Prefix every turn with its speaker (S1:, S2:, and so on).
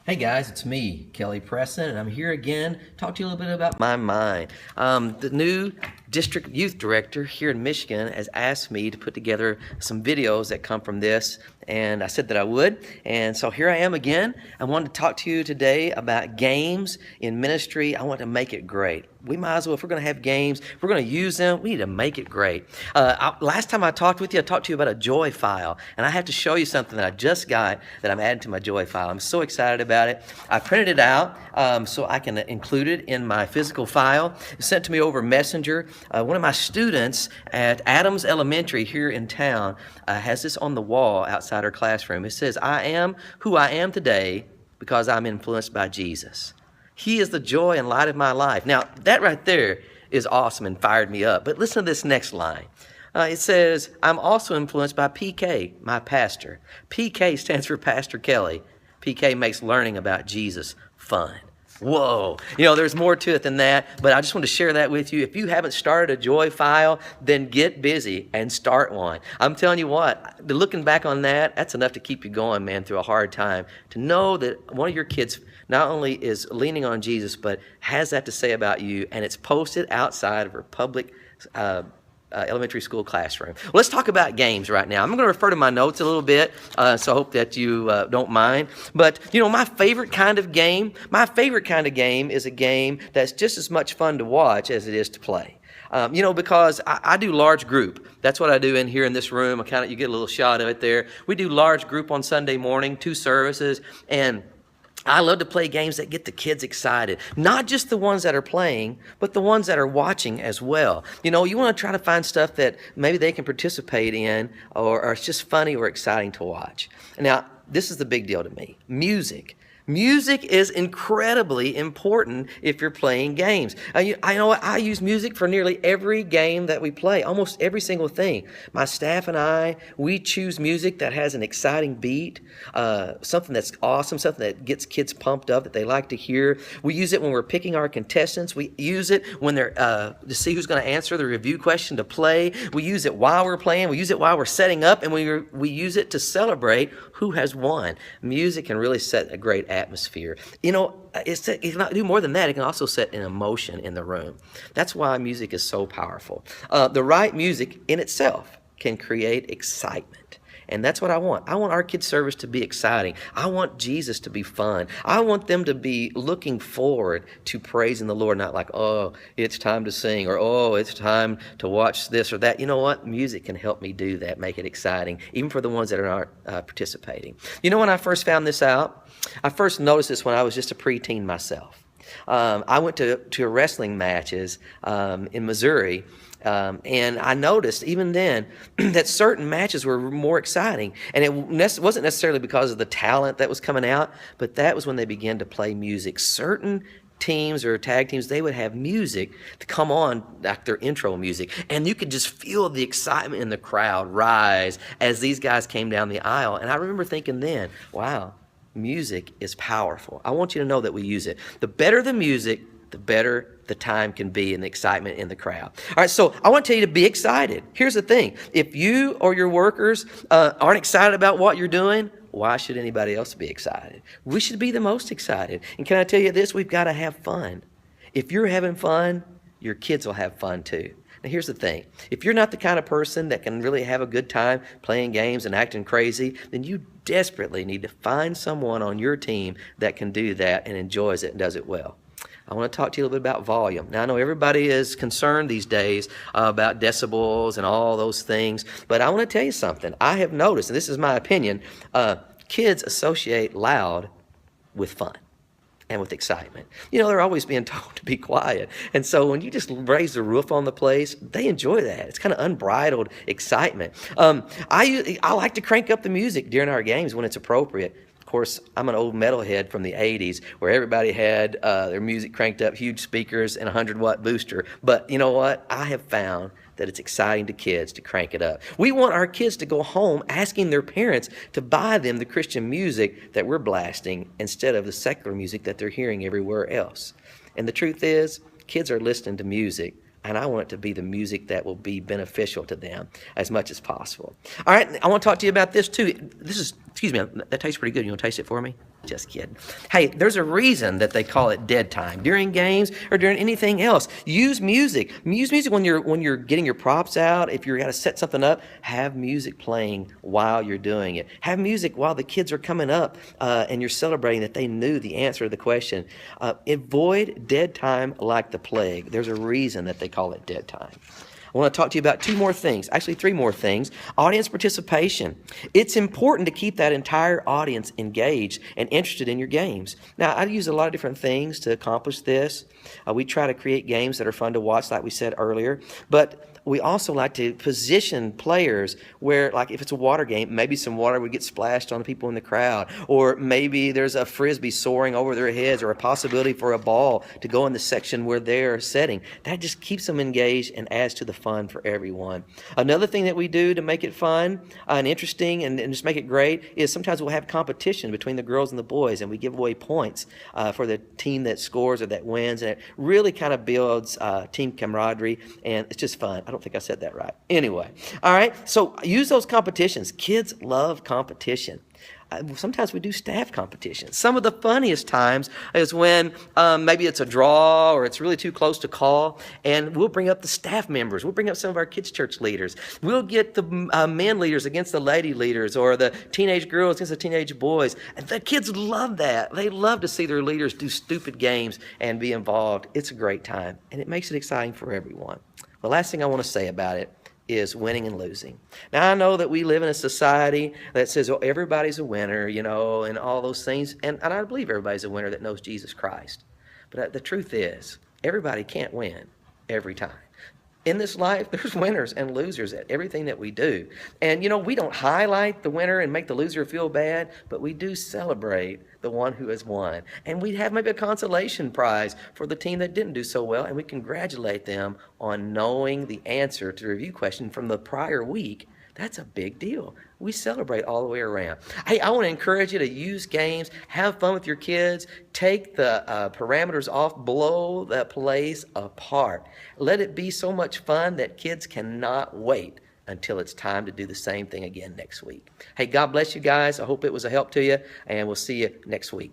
S1: Hey guys, it's me, Kelly Preston, and I'm here again to talk to you a little bit about my mind. The new district youth director here in Michigan has asked me to put together some videos that come from this, and I said that I would. And so here I am again. I wanted to talk to you today about games in ministry. I want to make it great. We might as well, if we're going to have games, if we're going to use them, we need to make it great. Last time I talked with you, I talked to you about a Joy file, and I have to show you something that I just got that I'm adding to my Joy file. I'm so excited about it. I printed it out so I can include it in my physical file. It's sent to me over Messenger. One of my students at Adams Elementary here in town has this on the wall outside her classroom. It says, "I am who I am today because I'm influenced by Jesus. He is the joy and light of my life." Now, that right there is awesome and fired me up. But listen to this next line. It says, "I'm also influenced by PK, my pastor." PK stands for Pastor Kelly. PK makes learning about Jesus fun. Whoa. You know, there's more to it than that, but I just want to share that with you. If you haven't started a Joy file, then get busy and start one. I'm telling you what, looking back on that, that's enough to keep you going, man, through a hard time. To know that one of your kids not only is leaning on Jesus, but has that to say about you, and it's posted outside of her public elementary school classroom. Well, let's talk about games right now. I'm going to refer to my notes a little bit, so I hope that you don't mind. But, you know, my favorite kind of game is a game that's just as much fun to watch as it is to play. You know, because I do large group. That's what I do in here in this room. You get a little shot of it there. We do large group on Sunday morning, 2 services, and I love to play games that get the kids excited. Not just the ones that are playing, but the ones that are watching as well. You know, you want to try to find stuff that maybe they can participate in, or it's just funny or exciting to watch. Now, this is the big deal to me. Music. Music is incredibly important if you're playing games. I know I use music for nearly every game that we play, almost every single thing. My staff and I, we choose music that has an exciting beat, something that's awesome, something that gets kids pumped up that they like to hear. We use it when we're picking our contestants. We use it when they're to see who's going to answer the review question to play. We use it while we're playing. We use it while we're setting up, and we use it to celebrate who has won. Music can really set a great atmosphere. You know, it can not do more than that. It can also set an emotion in the room. That's why music is so powerful. The right music in itself can create excitement. And that's what I want. I want our kids' service to be exciting. I want Jesus to be fun. I want them to be looking forward to praising the Lord, not like, oh, it's time to sing, or oh, it's time to watch this or that. You know what? Music can help me do that, make it exciting, even for the ones that aren't participating. You know, when I first found this out, I first noticed this when I was just a preteen myself. I went to wrestling matches in Missouri, and I noticed even then that certain matches were more exciting. And it wasn't necessarily because of the talent that was coming out, but that was when they began to play music. Certain teams or tag teams, they would have music to come on, like their intro music. And you could just feel the excitement in the crowd rise as these guys came down the aisle. And I remember thinking then, wow, music is powerful. I want you to know that we use it. The better the music, the better the time can be and the excitement in the crowd. All right, so I want to tell you to be excited. Here's the thing. If you or your workers aren't excited about what you're doing, why should anybody else be excited? We should be the most excited. And can I tell you this? We've got to have fun. If you're having fun, your kids will have fun too. Now, here's the thing. If you're not the kind of person that can really have a good time playing games and acting crazy, then you desperately need to find someone on your team that can do that and enjoys it and does it well. I want to talk to you a little bit about volume. Now, I know everybody is concerned these days about decibels and all those things, but I want to tell you something. I have noticed, and this is my opinion, kids associate loud with fun and with excitement. You know, they're always being told to be quiet. And so when you just raise the roof on the place, they enjoy that. It's kind of unbridled excitement. I like to crank up the music during our games when it's appropriate. Of course, I'm an old metalhead from the 80s where everybody had their music cranked up, huge speakers and a 100-watt booster. But you know what? I have found that it's exciting to kids to crank it up. We want our kids to go home asking their parents to buy them the Christian music that we're blasting instead of the secular music that they're hearing everywhere else. And the truth is, kids are listening to music, and I want it to be the music that will be beneficial to them as much as possible. All right, I want to talk to you about this too. Excuse me, that tastes pretty good. You want to taste it for me? Just kidding. Hey, there's a reason that they call it dead time during games or during anything else. Use music. Use music when you're getting your props out. If you're got to set something up, have music playing while you're doing it. Have music while the kids are coming up and you're celebrating that they knew the answer to the question. Avoid dead time like the plague. There's a reason that they call it dead time. I want to talk to you about two more things, actually three more things. Audience participation. It's important to keep that entire audience engaged and interested in your games. Now, I use a lot of different things to accomplish this. We try to create games that are fun to watch, like we said earlier, but we also like to position players where, like if it's a water game, maybe some water would get splashed on the people in the crowd, or maybe there's a frisbee soaring over their heads, or a possibility for a ball to go in the section where they're setting. That just keeps them engaged and adds to the fun for everyone. Another thing that we do to make it fun and interesting and just make it great is sometimes we'll have competition between the girls and the boys, and we give away points for the team that scores or that wins, and it really kind of builds team camaraderie, and it's just fun. I don't think I said that right. Anyway, all right, so use those competitions. Kids love competition. Sometimes we do staff competitions. Some of the funniest times is when maybe it's a draw or it's really too close to call, and we'll bring up the staff members. We'll bring up some of our kids' church leaders. We'll get the men leaders against the lady leaders, or the teenage girls against the teenage boys. And the kids love that. They love to see their leaders do stupid games and be involved. It's a great time, and it makes it exciting for everyone. The last thing I want to say about it is winning and losing. Now, I know that we live in a society that says, oh, everybody's a winner, you know, and all those things. And I believe everybody's a winner that knows Jesus Christ. But the truth is, everybody can't win every time. In this life, there's winners and losers at everything that we do. And, you know, we don't highlight the winner and make the loser feel bad, but we do celebrate the one who has won. And we have maybe a consolation prize for the team that didn't do so well, and we congratulate them on knowing the answer to the review question from the prior week. That's a big deal. We celebrate all the way around. Hey, I want to encourage you to use games, have fun with your kids, take the parameters off, blow that place apart. Let it be so much fun that kids cannot wait until it's time to do the same thing again next week. Hey, God bless you guys. I hope it was a help to you, and we'll see you next week.